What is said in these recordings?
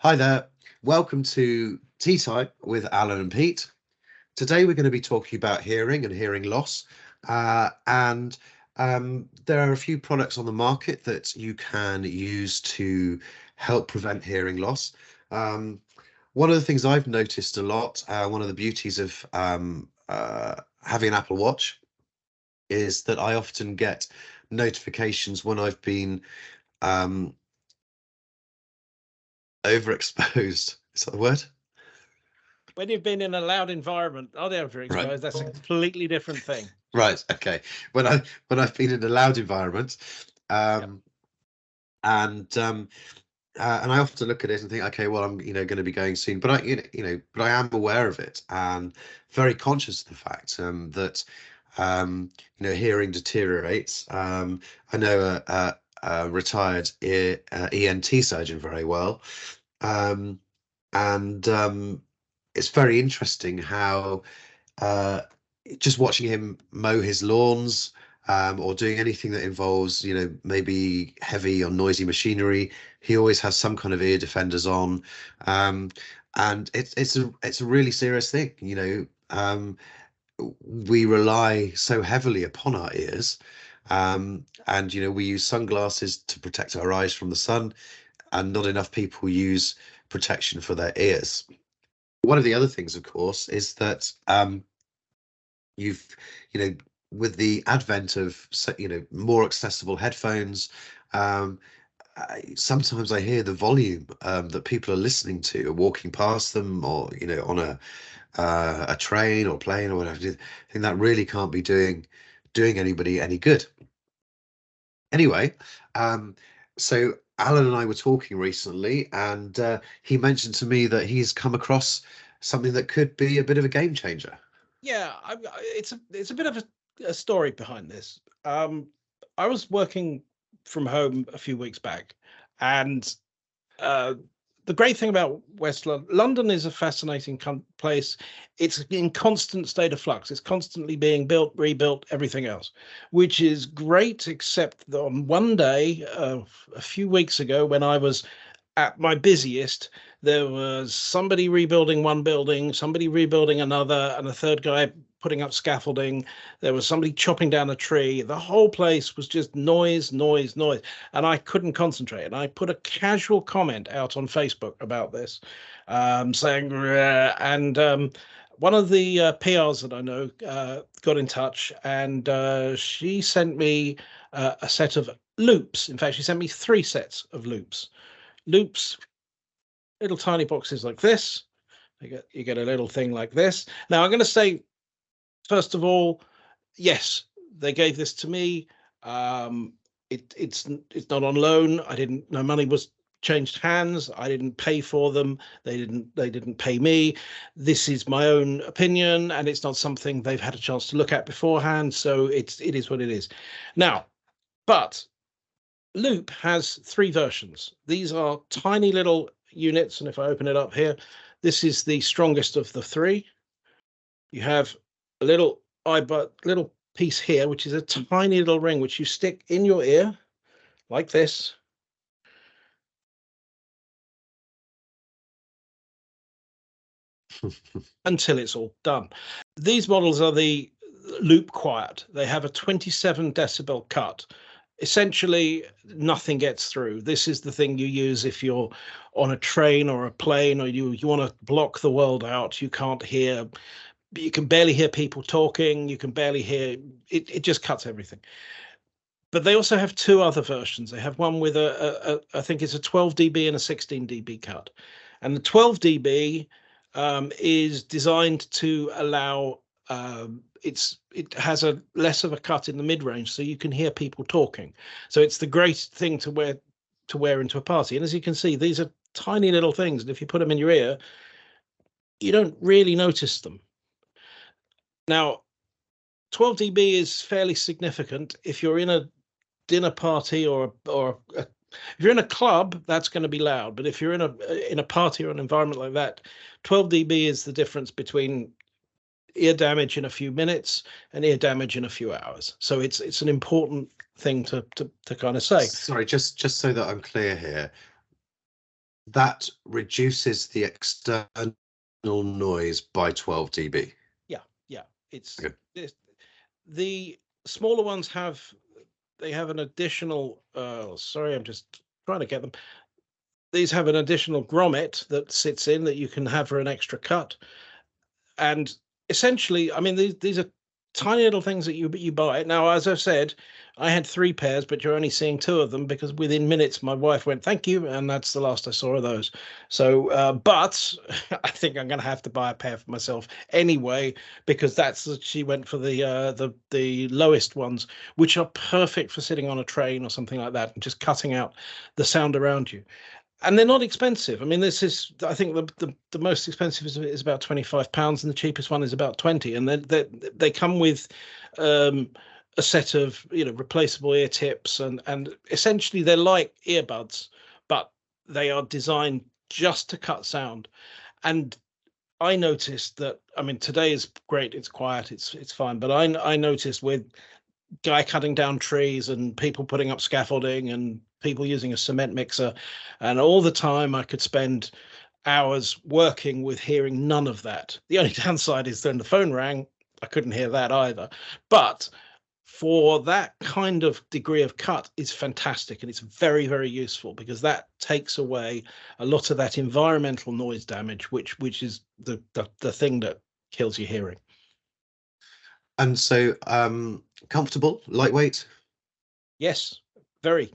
Hi there. Welcome to Tea Time with Alan and Pete. Today we're going to be talking about hearing and hearing loss. And there are a few products on the market that you can use to help prevent hearing loss. One of the things I've noticed a lot, one of the beauties of having an Apple Watch is that I often get notifications when I've been um, overexposed. Is that the word? When you've been in a loud environment, overexposed, Right. that's a completely different thing. Right. Okay. When I've been in a loud environment, um, and I often look at it and think, okay, well, I'm going to be going soon, but but I am aware of it and very conscious of the fact that hearing deteriorates. I know a retired ENT surgeon very well, um, and it's very interesting how just watching him mow his lawns, or doing anything that involves, maybe heavy or noisy machinery, he always has some kind of ear defenders on, and it's a really serious thing. We rely so heavily upon our ears, and we use sunglasses to protect our eyes from the sun, and not enough people use protection for their ears. One of the other things, of course, is that you've you know with the advent of more accessible headphones, um sometimes I hear the volume that people are listening to or walking past them, or on a train or plane or whatever. I think that really can't be doing anybody any good. Anyway, so Alan and I were talking recently, and he mentioned to me that he's come across something that could be a bit of a game changer. Yeah, it's a bit of a story behind this. I was working from home a few weeks back, and uh, the great thing about West London is a fascinating place. It's in constant state of flux. It's constantly being built, rebuilt, everything else, which is great, except that on one day, a few weeks ago, when I was at my busiest, there was somebody rebuilding one building, somebody rebuilding another, and a third guy putting up scaffolding. There was somebody chopping down a tree. The whole place was just noise, noise, noise. And I couldn't concentrate. And I put a casual comment out on Facebook about this, saying, and one of the PRs that I know got in touch, and she sent me a set of loops. In fact, she sent me 3 sets of loops, little tiny boxes like this. You get a little thing like this. Now I'm going to say, first of all, yes, they gave this to me. It's not on loan. I didn't. No money was changed hands. I didn't pay for them. They didn't pay me. This is my own opinion, and it's not something they've had a chance to look at beforehand. So it is what it is. Now, but Loop has 3 versions. These are tiny little units, and if I open it up here, this is the strongest of the 3. You have a little little piece here, which is a tiny little ring which you stick in your ear like this. Until it's all done. These models are the Loop Quiet. They have a 27 decibel cut. Essentially, nothing gets through. This is the thing you use if you're on a train or a plane, or you want to block the world out. You can't hear, you can barely hear people talking. You can barely hear it. It just cuts everything. But they also have 2 other versions. They have one with I think it's a 12 dB and a 16 dB cut. And the 12 dB is designed to allow, it has a less of a cut in the mid range, so you can hear people talking. So it's the great thing to wear into a party. And as you can see, these are tiny little things, and if you put them in your ear, you don't really notice them. Now, 12 dB is fairly significant if you're in a dinner party or if you're in a club, that's going to be loud. But if you're in a party or an environment like that, 12 dB is the difference between ear damage in a few minutes and ear damage in a few hours. So it's an important thing to kind of say. Sorry, just so that I'm clear here, that reduces the external noise by 12 dB. Yeah. It's Okay. the smaller ones have an additional. Sorry, I'm just trying to get them. These have an additional grommet that sits in that you can have for an extra cut. And essentially, I mean, these are tiny little things that you buy. Now, as I've said, I had 3 pairs, but you're only seeing 2 of them because within minutes my wife went, "Thank you," and that's the last I saw of those. So, but I think I'm going to have to buy a pair for myself anyway, because she went for the lowest ones, which are perfect for sitting on a train or something like that and just cutting out the sound around you. And they're not expensive. I mean, I think the most expensive is about £25, and the cheapest one is about 20. And they come with a set of replaceable ear tips, and essentially they're like earbuds, but they are designed just to cut sound. And I noticed that, I mean, today is great. It's quiet. It's fine. But I noticed with guy cutting down trees and people putting up scaffolding and people using a cement mixer, and all the time I could spend hours working with hearing none of that. The only downside is then the phone rang, I couldn't hear that either. But for that kind of degree of cut is fantastic, and it's very, very useful because that takes away a lot of that environmental noise damage, which is the thing that kills your hearing. And so, comfortable, lightweight? Yes, very,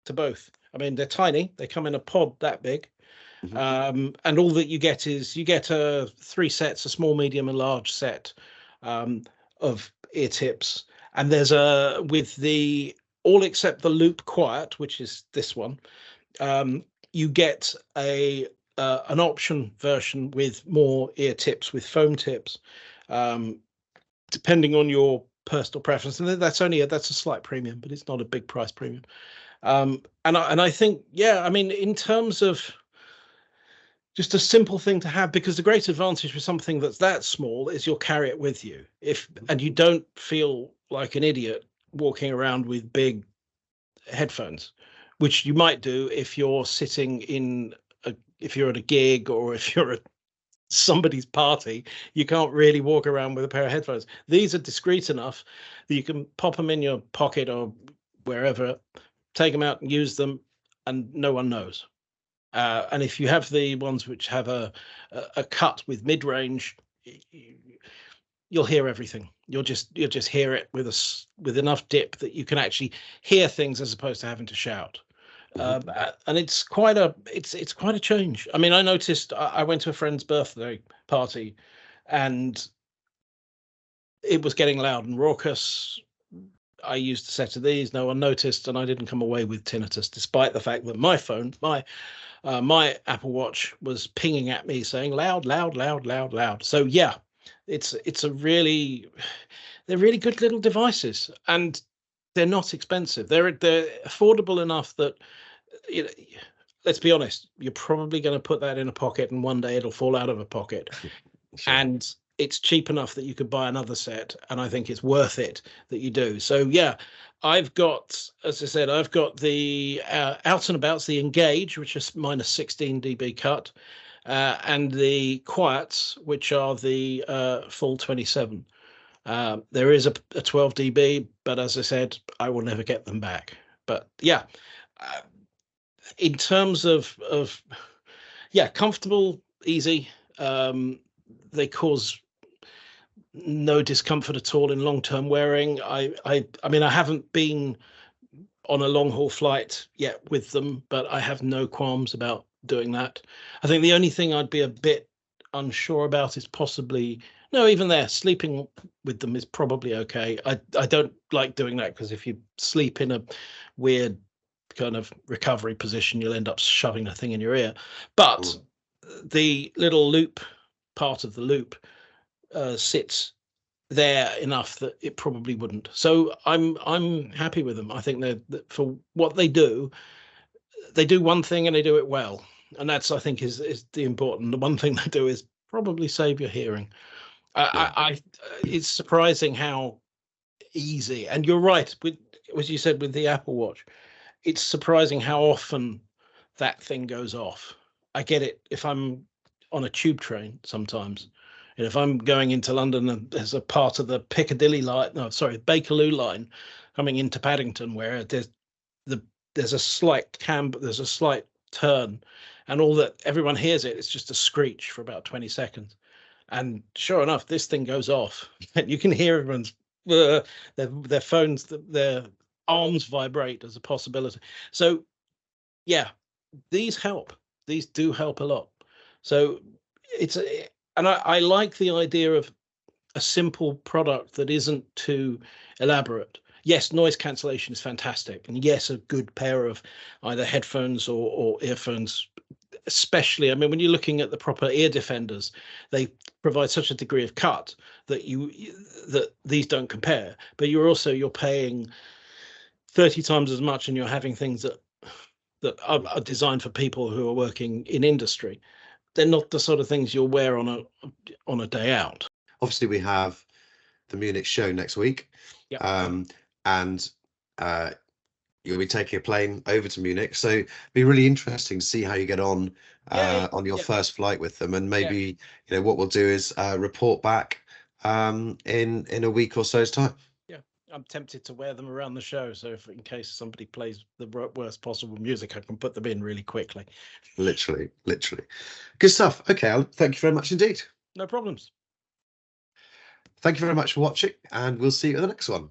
to both. I mean, they're tiny. They come in a pod that big. And all that you get is 3 sets, a small, medium, and large set of ear tips. And there's with the all except the loop quiet, which is this one, you get an option version with more ear tips, with foam tips, depending on your personal preference. And that's a slight premium, but it's not a big price premium. And I think, yeah, I mean, in terms of just a simple thing to have, because the great advantage with something that's that small is you'll carry it with you, and you don't feel like an idiot walking around with big headphones, which you might do if you're sitting if you're at a gig, or if you're at somebody's party. You can't really walk around with a pair of headphones. These are discreet enough that you can pop them in your pocket or wherever, take them out and use them, and no one knows. And if you have the ones which have a cut with mid-range, you'll hear everything. You'll just hear it with enough dip that you can actually hear things as opposed to having to shout. And it's quite a change. I mean, I noticed, I went to a friend's birthday party, and it was getting loud and raucous. I used a set of these, no one noticed, and I didn't come away with tinnitus, despite the fact that my phone, my Apple Watch, was pinging at me saying loud, loud, loud, loud, loud. So yeah, they're really good little devices, and they're not expensive. They're affordable enough that, let's be honest, you're probably going to put that in a pocket, and one day it'll fall out of a pocket. Sure. And it's cheap enough that you could buy another set, and I think it's worth it that you do. So yeah, I've got, as I said, I've got the Out and Abouts, the Engage, which is minus 16 dB cut, and the Quiets, which are the full 27. There is a 12 dB, but as I said, I will never get them back. But yeah, in terms of yeah, comfortable, easy. They cause no discomfort at all in long-term wearing. I mean, I haven't been on a long-haul flight yet with them, but I have no qualms about doing that. I think the only thing I'd be a bit unsure about is possibly, no, even there, sleeping with them is probably okay. I don't like doing that, because if you sleep in a weird kind of recovery position, you'll end up shoving the thing in your ear. But the little loop, part of the loop, sits there enough that it probably wouldn't. So I'm happy with them. I think they're for what they do one thing, and they do it well. And that's, I think, is the important. The one thing they do is probably save your hearing. It's surprising how easy, and you're right, with, as you said, with the Apple Watch, it's surprising how often that thing goes off. I get it if I'm on a tube train sometimes. And if I'm going into London and there's a part of the Piccadilly line, no, sorry, Bakerloo line coming into Paddington where the there's a slight there's a slight turn, and all that everyone hears it's just a screech for about 20 seconds. And sure enough, this thing goes off, and you can hear everyone's their phones, their arms vibrate as a possibility. So yeah, these help. These do help a lot. So and I like the idea of a simple product that isn't too elaborate. Yes, noise cancellation is fantastic, and yes, a good pair of either headphones or earphones, especially. I mean, when you're looking at the proper ear defenders, they provide such a degree of cut that that these don't compare. But you're paying 30 times as much, and you're having things that are designed for people who are working in industry. They're not the sort of things you'll wear on a day out. Obviously, we have the Munich show next week. Yep. And you'll be taking a plane over to Munich, so it'd be really interesting to see how you get on your first flight with them, and maybe what we'll do is report back in a week or so's time. Yeah, I'm tempted to wear them around the show, so if in case somebody plays the worst possible music, I can put them in really quickly. Literally. Good stuff. Okay, Alan, thank you very much indeed. No problems. Thank you very much for watching, and we'll see you at the next one.